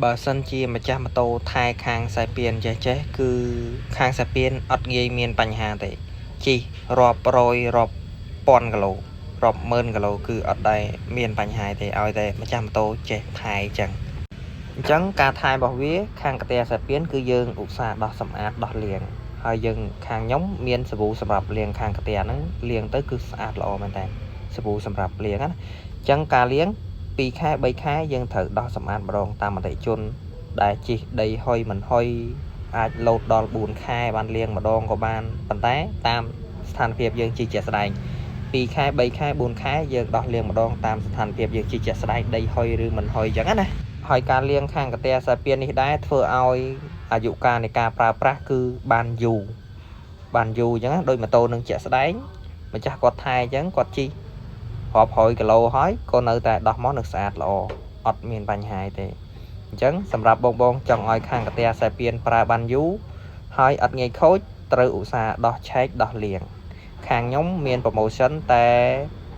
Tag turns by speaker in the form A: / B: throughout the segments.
A: បើសិនជាម្ចាស់ម៉ូតូថែខាងខ្សែពានចេះគឺខាងខ្សែពានអត់ងាយមានបញ្ហាទេជិះរាប់រយរាប់ពាន់គីឡូរាប់ម៉ឺនគីឡូគឺអត់ដែរមានបញ្ហាទេឲ្យតែម្ចាស់ម៉ូតូចេះថែអញ្ចឹងការថែរបស់វាខាងកាតែខ្សែពានគឺយើងឧស្សាហ៍ដោះសម្អាតដោះលាងហើយយើងខាងខ្ញុំមានសាប៊ូសម្រាប់លាងខាងកាតែហ្នឹងលាងទៅគឺស្អាតល្អមែនតើសាប៊ូសម្រាប់លាងណាអញ្ចឹងការលាង2ខែ3ខែយើងត្រូវដោះសម្អាតម្ដងតាមអតិជនដែលជិះដីហុយមិនហុយអាចលោតដល់4ខែបានលាងម្ដងក៏បានប៉ុន្តែតាមស្ថានភាពយើងជិះជាក់ស្ដែង2ខែ3ខែ4ខែយើងដោះលាងម្ដងតាមស្ថានភាពយើងជិះជាក់ស្ដែងដីហុយឬមិនហុយអញ្ចឹងណាហើយការលាងខាងកាតែខ្សែពាននេះដែរធ្វើឲ្យអាយុកាលនៃការប្រើប្រាស់គឺបានយូរអញ្ចឹងដោយម៉ូតូនឹងជាក់ស្ដែងម្ចាស់គាត់ថែអញ្ចឹងគាត់ជិះរាប់រយគីឡូហើយក៏នៅតែដោះមកនៅស្អាតល្អអត់មានបញ្ហាទេអញ្ចឹងសម្រាប់បងចង់ឲ្យខាងកាតែខ្សែពានប្រើបានយូរហើយអត់ងាយខូចត្រូវឧស្សាហ៍ដោះឆែកដោះលាងខាងខ្ញុំមាន promotion តែ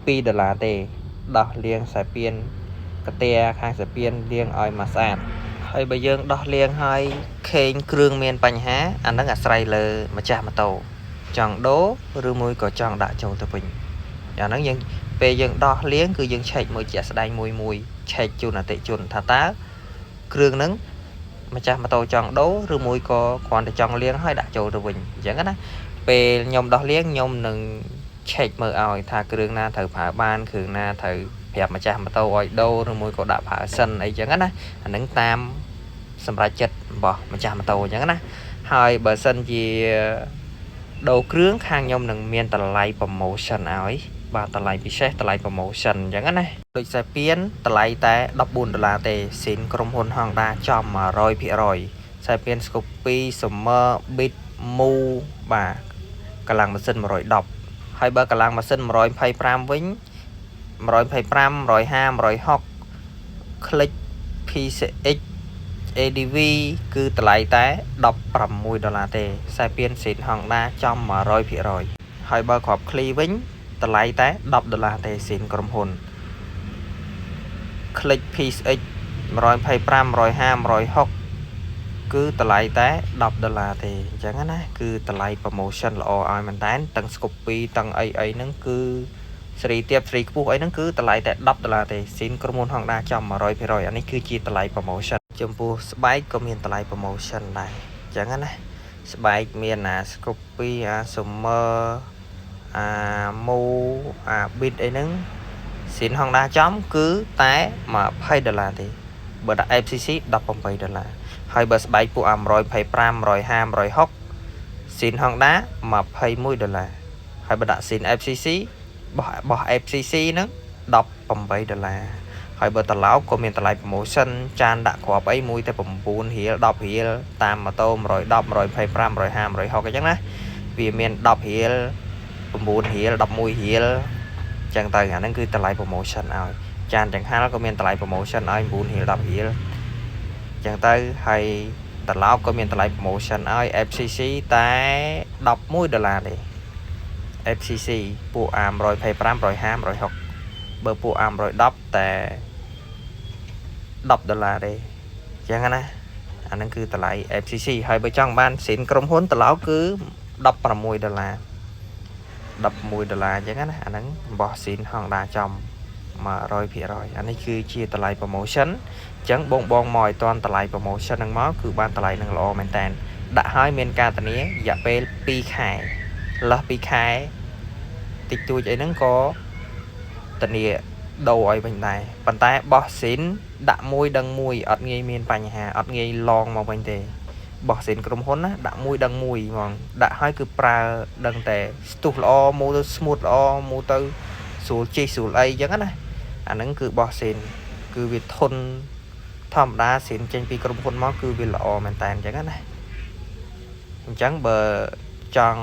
A: $2ទេដោះលាងខ្សែពានកាតែខាងខ្សែពានលាងឲ្យមកស្អាតហើយបើយើងដោះលាងហើយខេងគ្រឿងមានបញ្ហាអាហ្នឹងអាស្រ័យលើម្ចាស់ម៉ូតូចង់ដូរឬមួយក៏ចង់ដាក់ចូលទៅវិញយ៉ាងហ្នឹងយើងពេលយើងដោះលាងគឺយើងឆែកមួយជាក់ស្ដែងមួយឆែកជូនអតិជនថាតើគ្រឿងហ្នឹងម្ចាស់ម៉ូតូចង់ដូរឬមួយក៏គ្រាន់តែចង់លាងហើយដាក់ចូលទៅវិញអញ្ចឹងណាពេលខ្ញុំដោះលាងខ្ញុំនឹងឆែកមើលឲ្យថាគ្រឿងណាត្រូវប្រើបានគ្រឿងណាត្រូវប្រាប់ម្ចាស់ម៉ូតូឲ្យដូរឬមួយក៏ដាក់ប្រើសិនអីចឹងណាអានឹងតាមសម្រាប់ចិត្តរបស់ម្ចាស់ម៉ូតូអញ្ចឹងណាហើយបើសិនជាដូរគ្រឿងខាងខ្ញុំនឹងមានតម្លៃ promotion ឲ្យបាទតម្លៃពិសេសតម្លៃ promotion អញ្ចឹងណាដូចខ្សែពានតម្លៃតែ$14ទេស៊ីនក្រុមហ៊ុន Honda ចំ100%ខ្សែពាន Scoopy Summer Beat Move បាទកម្លាំងម៉ាស៊ីន110ហើយបើកម្លាំងម៉ាស៊ីន125វិញ125 150 160 Click PCX ADV គឺតម្លៃតែ$16ទេខ្សែពានស៊ីន Honda ចំ100%ហើយបើគ្រាប់ឃ្លីវិញតម្លៃតែ$10ទេស៊ីនក្រុមហ៊ុន Click PCX 125 150 160គឺតម្លៃតែ$10ទេអញ្ចឹងណាគឺតម្លៃ promotion ល្អឲ្យមែនតើទាំង Scoopy ទាំងអីហ្នឹងគឺសេរីទៀបសេរីខ្ពស់អីហ្នឹងគឺតម្លៃតែ$10ទេស៊ីនក្រុមហ៊ុន Honda ចំ100%អានេះគឺជាតម្លៃ promotion ចំពោះស្បែកក៏មានតម្លៃ promotion ដែរអញ្ចឹងណាស្បែកមានអា Scoopy អា Summer អា Move អា Beat អីហ្នឹងស៊ីន Honda ចំគឺតែ$20ទេបើដាក់ FCC $18ហើយបើស្បែកពួកអា125 150 160ស៊ីន Honda $21ហើយបើដាក់ស៊ីន FCC បោះ FCC ហ្នឹង$18ហើយបើត្រឡោកក៏មានតម្លៃ promotion ចានដាក់គ្រាប់អីមួយតែ$9 $10តាមម៉ូតូ110 125 150 160អញ្ចឹងណាវាមាន$10 $9 $11ចឹងទៅអាហ្នឹងគឺតម្លៃ promotion ឲ្យចានចង្ហាល់ក៏មានតម្លៃ promotion ឲ្យ$9 $10ចឹងទៅហើយត្រឡោកក៏មានតម្លៃ promotion ឲ្យ FCC តែ$11ទេ FCC ពួកអា125 150 160បើពួកអា110តែ$10ទេចឹងណាអាហ្នឹងគឺតម្លៃ FCC ហើយបើចង់បានស៊ីនក្រុមហ៊ុនត្រឡោកគឺ$16 $11អញ្ចឹងណាអាហ្នឹងរបស់ស៊ីន Honda ចំ100%អានេះគឺជាតម្លៃ promotion អញ្ចឹងបងមកឲ្យតាន់តម្លៃ promotion ហ្នឹងមកគឺបានតម្លៃហ្នឹងល្អមែនតើដាក់ឲ្យមានការធានារយៈពេល2ខែលើស2ខែតិចតួចអីហ្នឹងក៏ធានាដូរឲ្យវិញដែរប៉ុន្តែបោះស៊ីនដាក់មួយដឹងមួយអត់ងាយមានបញ្ហាអត់ងាយឡងមកវិញទេបោះស៊ីនក្រុមហ៊ុនណាដាក់មួយដឹងមួយហ្មងដាក់ឲ្យគឺប្រើដឹងតែស្ទុះល្អម៉ូទៅ smooth ល្អម៉ូទៅស្រួលជិះស្រួលអីចឹងណាអាហ្នឹងគឺបោះស៊ីនគឺវាធន់ធម្មតាស៊ីនចេញពីក្រុមហ៊ុនមកគឺវាល្អមែនតើអញ្ចឹងណាអញ្ចឹងបើចង់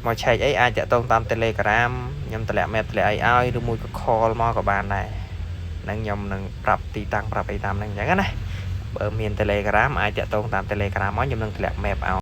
A: មកឆែកអីអាចតាក់ទងតាម Telegram ខ្ញុំតម្លាក់ map តម្លាក់អីឲ្យឬមួយក៏ call មកក៏បានដែរហ្នឹងខ្ញុំនឹងប្រាប់ទីតាំងប្រាប់អីតាមហ្នឹងអញ្ចឹងណាបើមាន Telegram អាចតាក់ទងតាម Telegram មកខ្ញុំនឹងតម្លាក់ map ឲ្យ